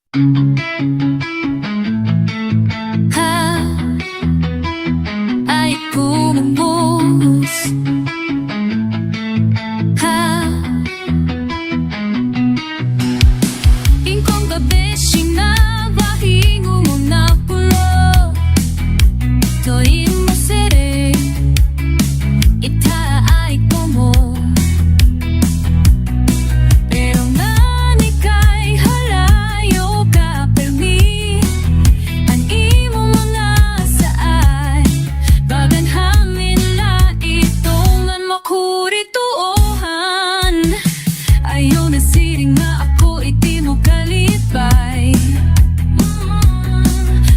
Ha, ay pumubos. Ha, ingkong gabi sinabahin mo na pulo. To'y masere, ita ay como. Pero man ika'y halayo ka permi, ang imo mga saay baganhamin la ito man makurituohan. Ayaw na siring nga ako iti mo kalipay.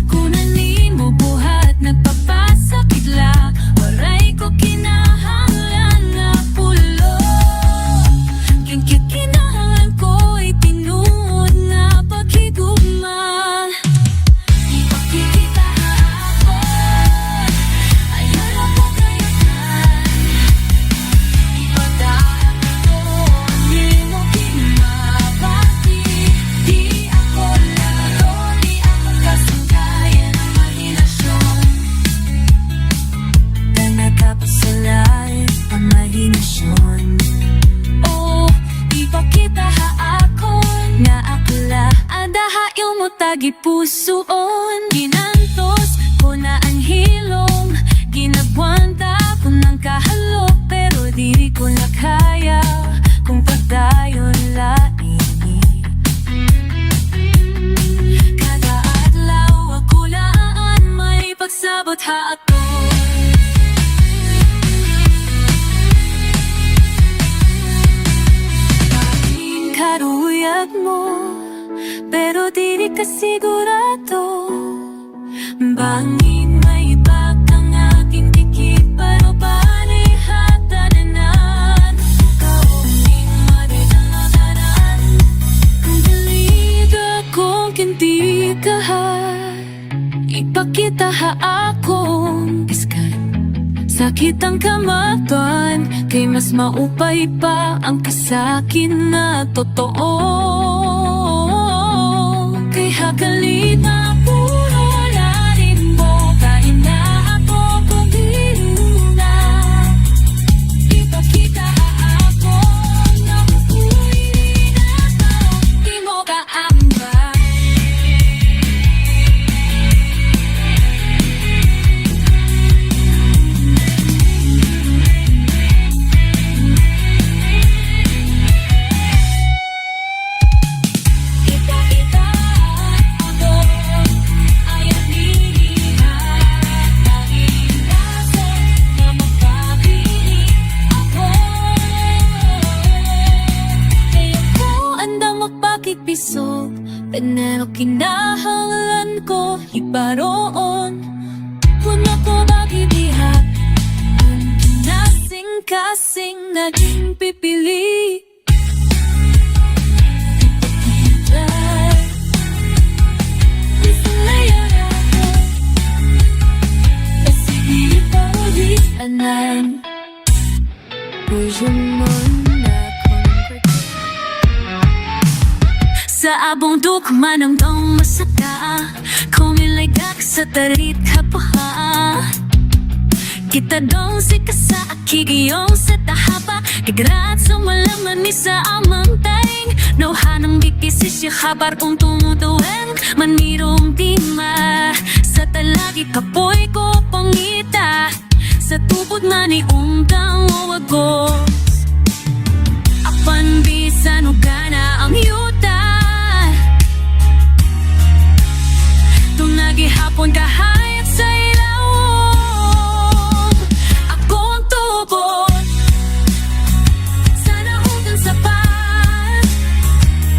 Kunanin mo buhat nagpapasakit la, waray ko kinahanglan nga pulo. Kingkit kinahanglan ko itinuod nga paghigugma. Ipakikita ako, ayaw na po kayo kan. Ipadaan ko, hindi mo kinabati. Di ako laro, di ako kasangkayan ng mahinasyon. Na nagkapasalay ang mahinasyon. Oh, ipakita ha ako nga akla adaha yung mo tagi pusoon. Ginantos ko na ang hilong, ginagwanta ko ng kahalo, pero diri ko na kaya kung pagdayon laini. Kada adlaw ako laan may pagsabot ha ako. Karuyag mo, pero diri ka sigurado. Bangin may iba kang aking dikit, pero panihatanan. Kauning madidalanan, kung daliga kong hindi ka ha. Ipakita ha akong iskan. Sakit ang kamatan, kay mas maupay pa ang kasakin na totoo. Kay hakalita puro larin mo, kain na ako kung na. Ipakita ako na kukuwi na ako, di mo kaambay. Ipakita ako, ayaw nilihan, dahil lasang na magpapiling ako. Kaya ko andang magpakikpisog, pero kinahanglan ko iparoon. Kung ako maghibihat, ang kinasing-kasing naging pipili. Anan Puso mo na sa abong dukman ang dong masaka, kumilay kak sa tarit kapaha. Kita dong si kasakigiyong sa tahapa, kigrat sumalaman ni sa amang taing. Nauhanang bikisi siya kabar kung tumutuweng manirong tima. Sa talagi kapoy ko pangita, sa tupod na ni undang wawagos. Apan bisan o gana ang yuta, tunagi hapon kahayat sa ilawong. Ako ang tubod, sana hutang sapat.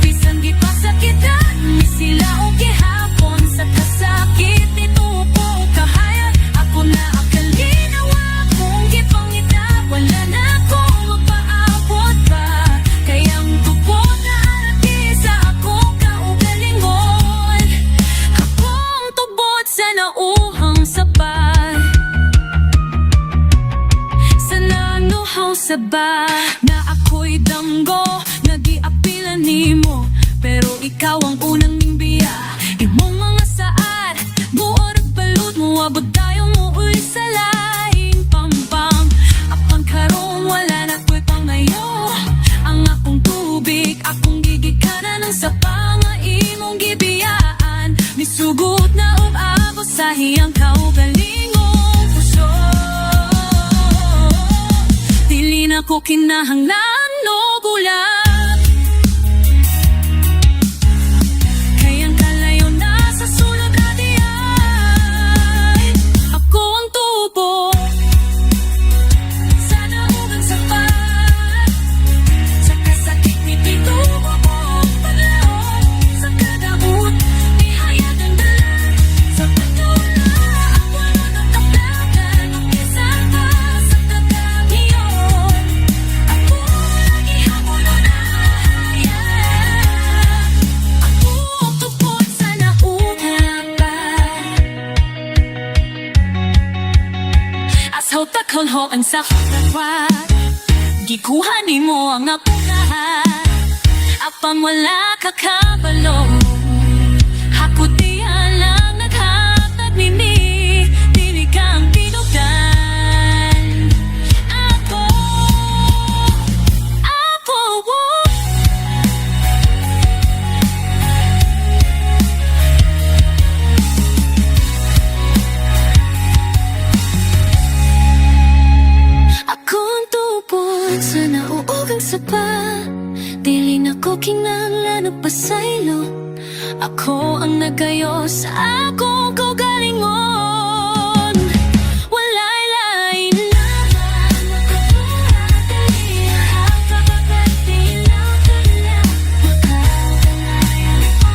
Bisan di pa sakitan, ni sila o gihapon. Sa kasakit nito po kahayat, ako na akalinawa kung gipangita. Wala na akong magpaabot pa, kayang tubod na alaki sa akong kaugalingon. Akong tubod sa nauhang sapat, sa nanuhaw sabat. Na ako'y danggo, nagiapilan nimo, pero ikaw ang unang nimbiya. buhi ang kaugalingong puso. Dili na ko kinahanglan no gulat, kayang kalayo na sa sulod na diay. Ako ang tubo sa naugang sapat, sa kasakit ni pitubo mo paglaon, sa kadaot ni hayat ang dalan, sa patula ang wala ng kaplagan, magkisang ka sa kagamiyon. Ako lagi hamulo na hayat, ako ang tupod sa naugang asaw takhon ang sa katawat, gikuha ni mo ang akong lahat. Apang wala ka kabalo, ako diyan lang naghatag nini, dili kang pinugdan. Ako, ako ang tupod sa nauugang sapa, dili na ko kinahanglan og pasaylo. Ako ang nagayo sa akong kaugalingon. Walay lain laban, makabuhat dili ang kapagatilaw ka na, makakalayan mo.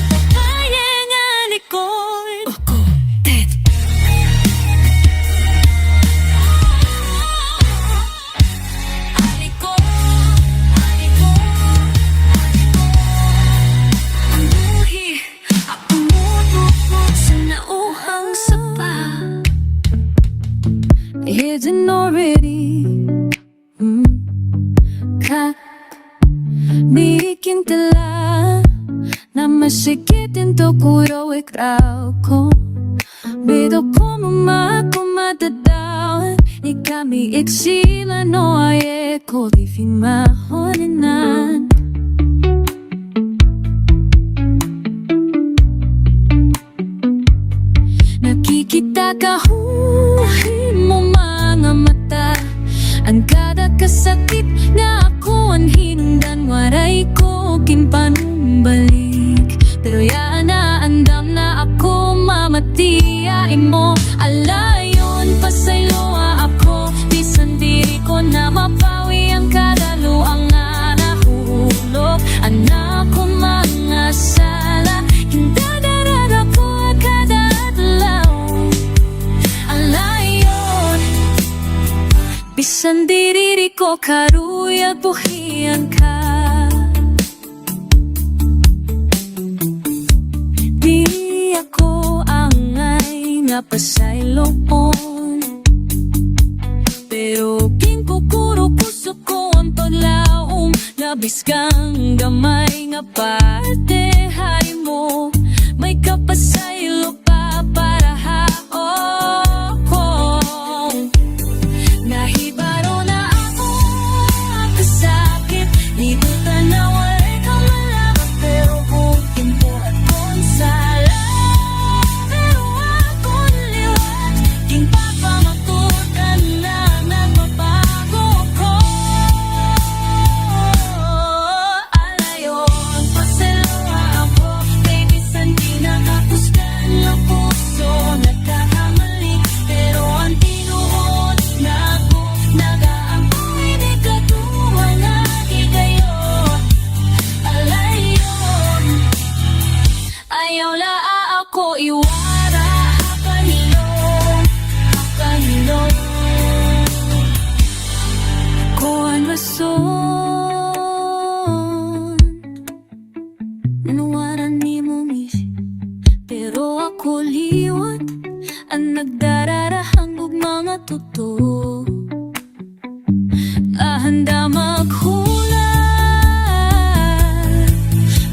Papayengan iko'y ako, dead. Aliko, aliko, aliko. Ang buhi, ako mo sa nauhang sapa. Hidden already, Mikintala na masikitin to kuro ikraw ko. Bido ko mamako matadawan, ni kami iksila no aye ko di fimahoninan. Nakikita ka mo mga mata, ang kada kasakit nga ako ang hinungdan, waray ko kinpanumbalik. Pero yan na andam na ako mamatiyain mo. Alayon pasayloa ako, bisan diri ko na mapawi ang kadaluang nga nahulog. Anak ko mga sala, hindadarara ko kada adlaw. Alayon, bisan diri ko karuya buhian ka. Di ako angay nga pasayloon, pero kingkukuro puso ko ang paglaom. Labis kang gamay nga parte hay mo, may kapasaylo pa para haong. Nahibaro na ako ang kasakit, dito tanawal ka malabak, pero bukin mo at konsala. Pero ako liwat, king papamatutan na nagbabago ko. Alayon, pasalawa ako, baby, sandi nakakusgan ang puso, nagkakamali, pero ang tinuod na ako, nag-aamoy di katuwa na higayo. Alayon, ayaw laa ako iwara, hakanilong, hakanilong. Ko ang rason, nanuwaran ni mo misi, pero ako liwat, ang nagdararahang ug mga totoo. Ahanda maghula,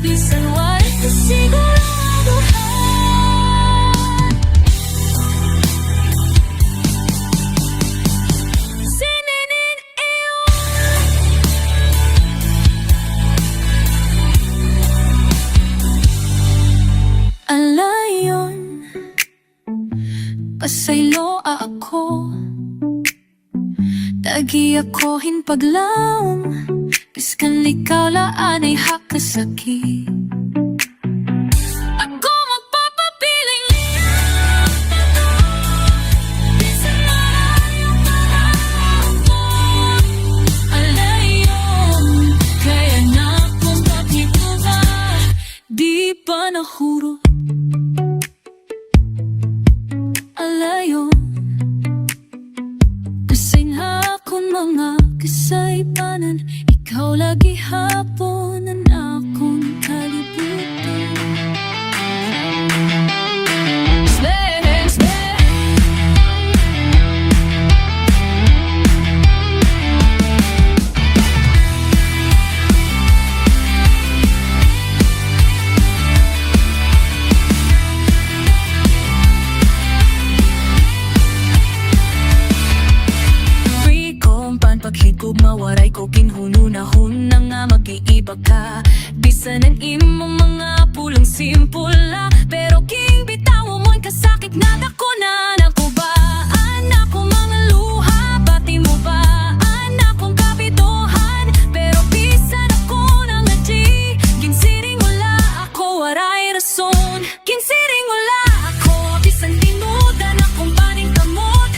bisan wa'y kasiguraduhan. Sininin pasaylo ako. Dagi ako hinpaglaom, biskan likaw laan ay hakasakit. Ako magpapapiling bisan malayo kahapon. Alayo, kaya na kung paghibuka, di pa nahuro. Alayo, kasay na akong mga kasaypanan, ikaw lagi hapon ang akong kalibutan. Slay, slay. Free kong panpaghigog mawaray ko kinhununahon na nga mag-iiba ka. Bisan ang imong mga pulang simpula, pero king bitaw mo'y kasakit na dako na nako ba? Anak ko mga luha, bati mo ba? Anak kong kapitohan, pero bisan ako nang adi. Ginsiring wala ako, waray rason. Ginsiring wala ako, bisan tinudan akong baning kamot.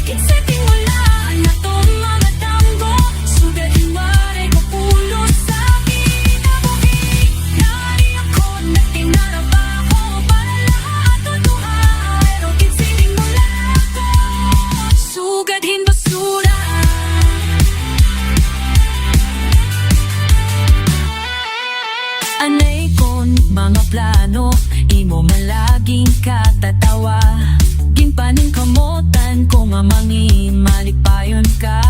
Ginsiring wala na tong mga tambo, sudahin waray ko pulo sa kinabuhi. Nari ako na tinarabaho para lahat tutuha, pero ginsiring wala ako, sugadhin basura. Anay kon mga plano, imo malaging katatawa. Ginpaning kamotan ko nga mangin malikpayon ka.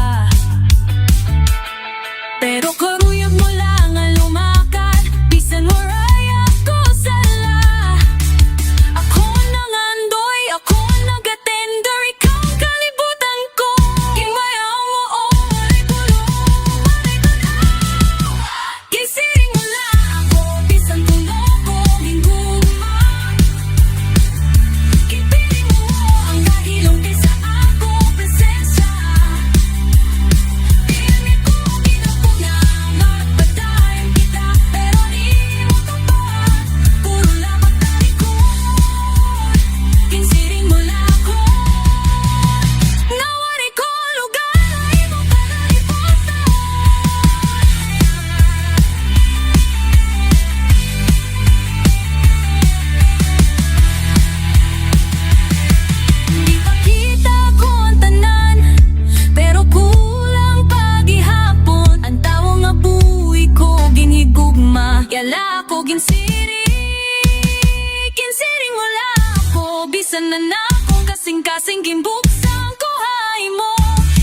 Pero karuyag mo lang ang lumakad, bisan waray ako sala. Ako nang andoy, ako nag-attender, ikaw ang kalibutan ko. Gimayaw mo o waray kulong, waray tanaw. Ginsiring wala ako, bisan tulog ko hinguma. Kipiling mo ang kahilong kaysa ako presensya. Pinamit ko kinapunang magpadayon kita, pero di mo tupad, puro lamang talikod. Ginsiring wala ako, nawari ko lugar na imong kanalibutan. Di pa kita ko ang tanan, pero kulang pagihapon. Ang tawo nga buhi ko ginhigugma, yala ko ginsiring wala ako. Bisan na na akong kasing-kasing gimbuksang kuhay mo.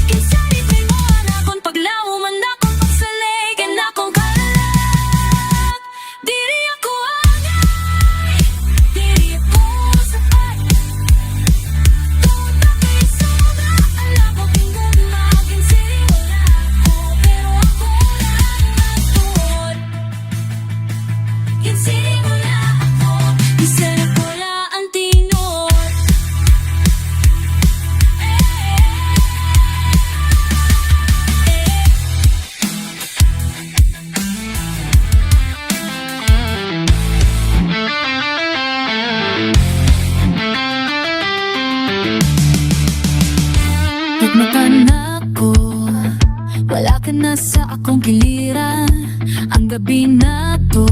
Kinsarit may mo anakon paglawo man akong pagsalay, kanakong kalalak. Diri ako angay, diri ako sapat. Tuta kay sobra, ala ko tingugma. Ginsiring wala ako, pero ako lang nagtuod. Ginsiring wala ako, bisan ako lang ang tinod. Nagmakan ako, wala ka na sa akong giliran. Ang gabi na to,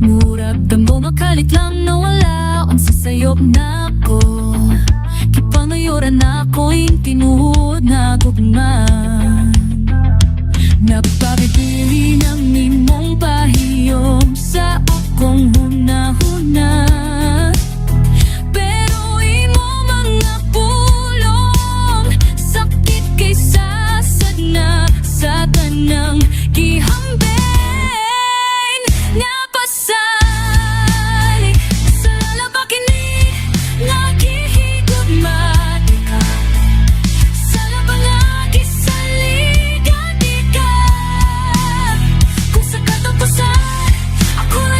murag dambo makalit lang na wala. Unsa sayop na ko, kipangayoran na ako'y tinuod na gugman. Napabibili ng imong pahiyom sa akong huna-huna. Pero imo mga pulong, sakit kaysa sadna sa tanang gihambing. Nga pasali sa lalabakin ni nga gihigugma ka. Sa labang kisaligan di ka. Kung sa katapusan ako na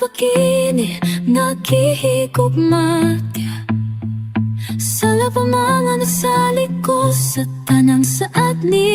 pakini nakihigugmat sa lapamanga nasalig ko sa tanang saat ni